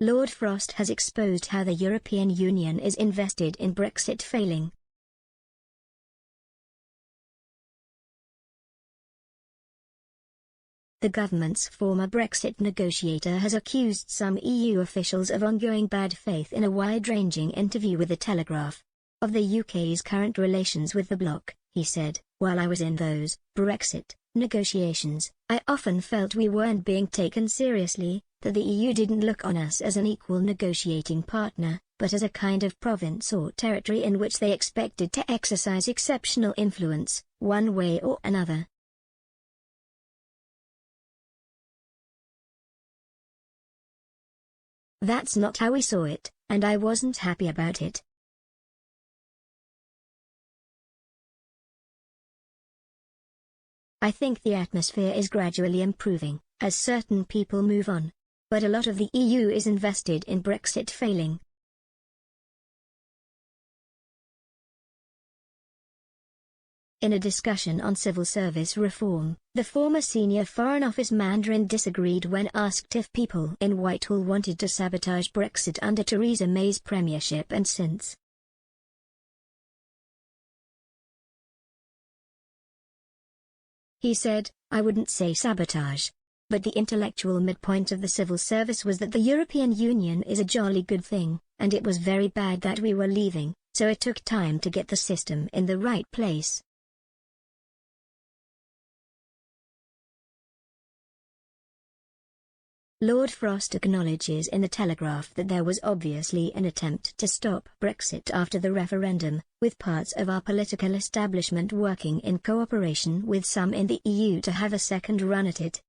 Lord Frost has exposed how the European Union is invested in Brexit failing. The government's former Brexit negotiator has accused some EU officials of ongoing bad faith in a wide-ranging interview with The Telegraph. Of the UK's current relations with the bloc, he said, "While I was in those Brexit negotiations, I often felt we weren't being taken seriously, that the EU didn't look on us as an equal negotiating partner, but as a kind of province or territory in which they expected to exercise exceptional influence, one way or another." That's not how we saw it, and I wasn't happy about it. I think the atmosphere is gradually improving, as certain people move on. But a lot of the EU is invested in Brexit failing. In a discussion on civil service reform, the former senior Foreign Office Mandarin disagreed when asked if people in Whitehall wanted to sabotage Brexit under Theresa May's premiership and since. He said, "I wouldn't say sabotage. But the intellectual midpoint of the civil service was that the European Union is a jolly good thing, and it was very bad that we were leaving, so it took time to get the system in the right place." Lord Frost acknowledges in The Telegraph that there was obviously an attempt to stop Brexit after the referendum, with parts of our political establishment working in cooperation with some in the EU to have a second run at it.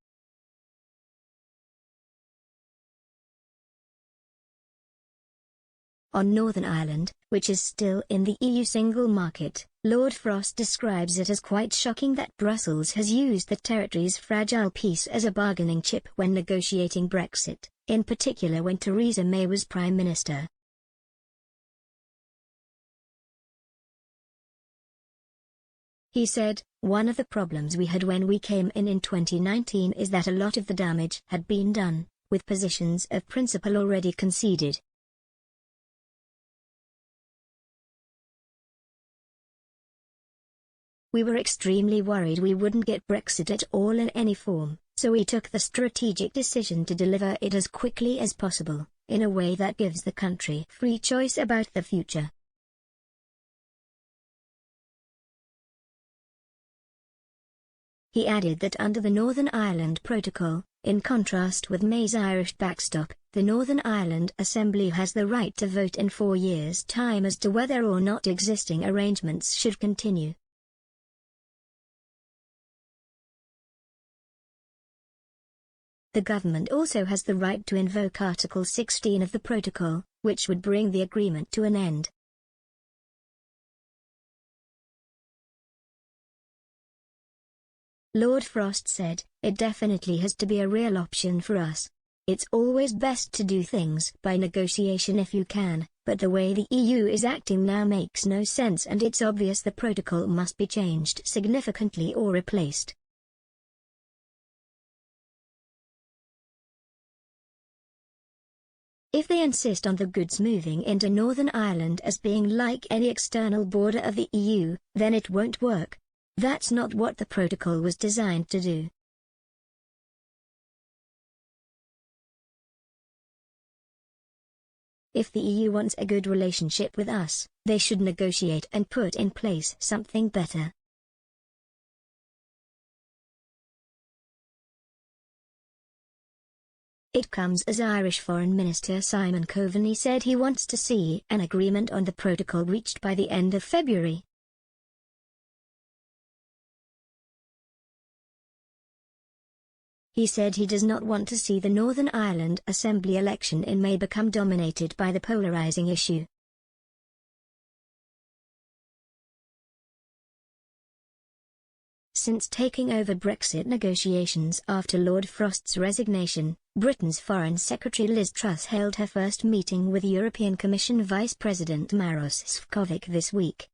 On Northern Ireland, which is still in the EU single market, Lord Frost describes it as quite shocking that Brussels has used the territory's fragile peace as a bargaining chip when negotiating Brexit, in particular when Theresa May was Prime Minister. He said, "One of the problems we had when we came in 2019 is that a lot of the damage had been done, with positions of principle already conceded." "We were extremely worried we wouldn't get Brexit at all in any form, so we took the strategic decision to deliver it as quickly as possible, in a way that gives the country free choice about the future." He added that under the Northern Ireland Protocol, in contrast with May's Irish backstop, the Northern Ireland Assembly has the right to vote in 4 years' time as to whether or not existing arrangements should continue. The government also has the right to invoke Article 16 of the Protocol, which would bring the agreement to an end. Lord Frost said, "It definitely has to be a real option for us. It's always best to do things by negotiation if you can, but the way the EU is acting now makes no sense and it's obvious the protocol must be changed significantly or replaced." If they insist on the goods moving into Northern Ireland as being like any external border of the EU, then it won't work. That's not what the protocol was designed to do. If the EU wants a good relationship with us, they should negotiate and put in place something better. It comes as Irish Foreign Minister Simon Coveney said he wants to see an agreement on the protocol reached by the end of February. He said he does not want to see the Northern Ireland Assembly election in May become dominated by the polarising issue. Since taking over Brexit negotiations after Lord Frost's resignation, Britain's Foreign Secretary Liz Truss held her first meeting with European Commission Vice President Maros Sefcovic this week.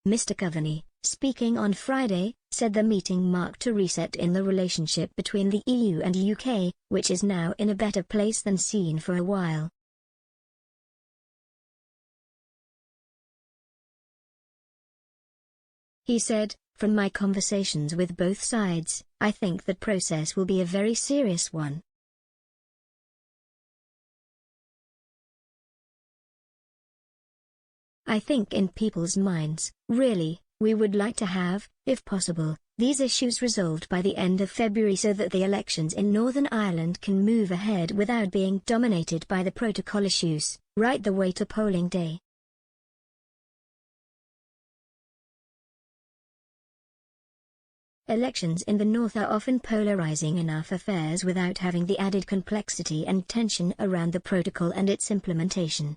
Mr. Coveney, speaking on Friday, said the meeting marked a reset in the relationship between the EU and UK, which is now in a better place than seen for a while. He said, "From my conversations with both sides, I think that process will be a very serious one. I think in people's minds, really, we would like to have, if possible, these issues resolved by the end of February so that the elections in Northern Ireland can move ahead without being dominated by the protocol issues, right the way to polling day." Elections in the North are often polarizing enough affairs without having the added complexity and tension around the protocol and its implementation.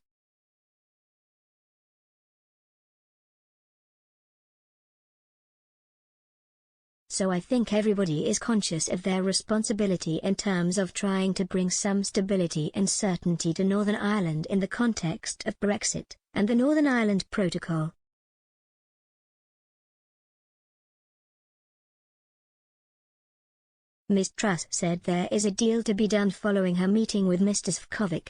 So I think everybody is conscious of their responsibility in terms of trying to bring some stability and certainty to Northern Ireland in the context of Brexit and the Northern Ireland Protocol. Ms. Truss said there is a deal to be done following her meeting with Mr. Šefčovič.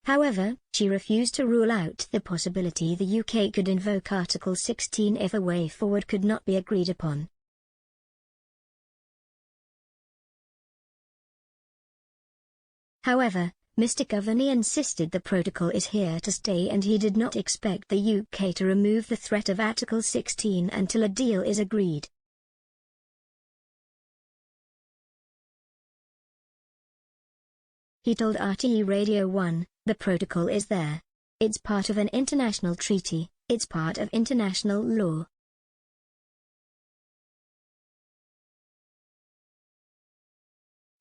However, she refused to rule out the possibility the UK could invoke Article 16 if a way forward could not be agreed upon. However, Mr. Coveney insisted the protocol is here to stay and he did not expect the UK to remove the threat of Article 16 until a deal is agreed. He told RTE Radio 1, "The protocol is there. It's part of an international treaty, it's part of international law."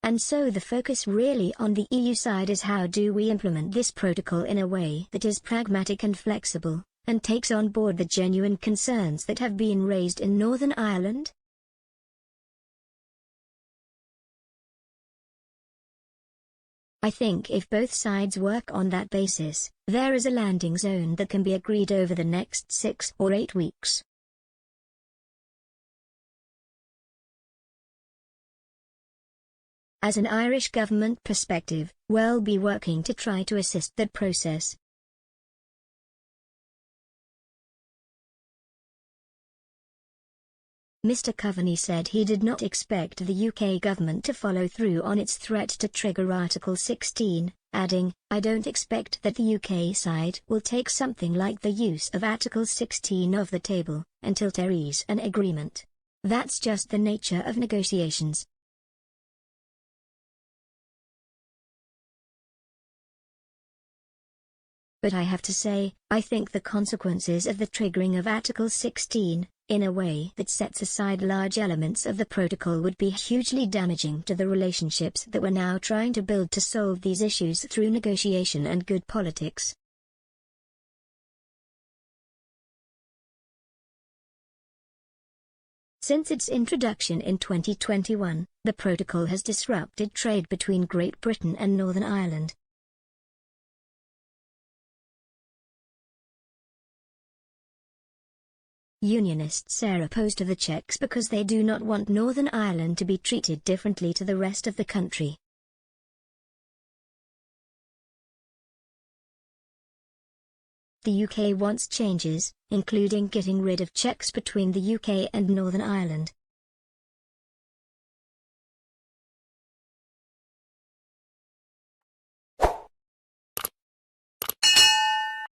And so the focus really on the EU side is how do we implement this protocol in a way that is pragmatic and flexible, and takes on board the genuine concerns that have been raised in Northern Ireland? I think if both sides work on that basis, there is a landing zone that can be agreed over the next 6 or 8 weeks. As an Irish government perspective, we'll be working to try to assist that process. Mr. Coveney said he did not expect the UK government to follow through on its threat to trigger Article 16, adding, "I don't expect that the UK side will take something like the use of Article 16 off the table until there is an agreement. That's just the nature of negotiations." But I have to say, I think the consequences of the triggering of Article 16, in a way that sets aside large elements of the protocol, would be hugely damaging to the relationships that we're now trying to build to solve these issues through negotiation and good politics. Since its introduction in 2021, the protocol has disrupted trade between Great Britain and Northern Ireland. Unionists are opposed to the checks because they do not want Northern Ireland to be treated differently to the rest of the country. The UK wants changes, including getting rid of checks between the UK and Northern Ireland.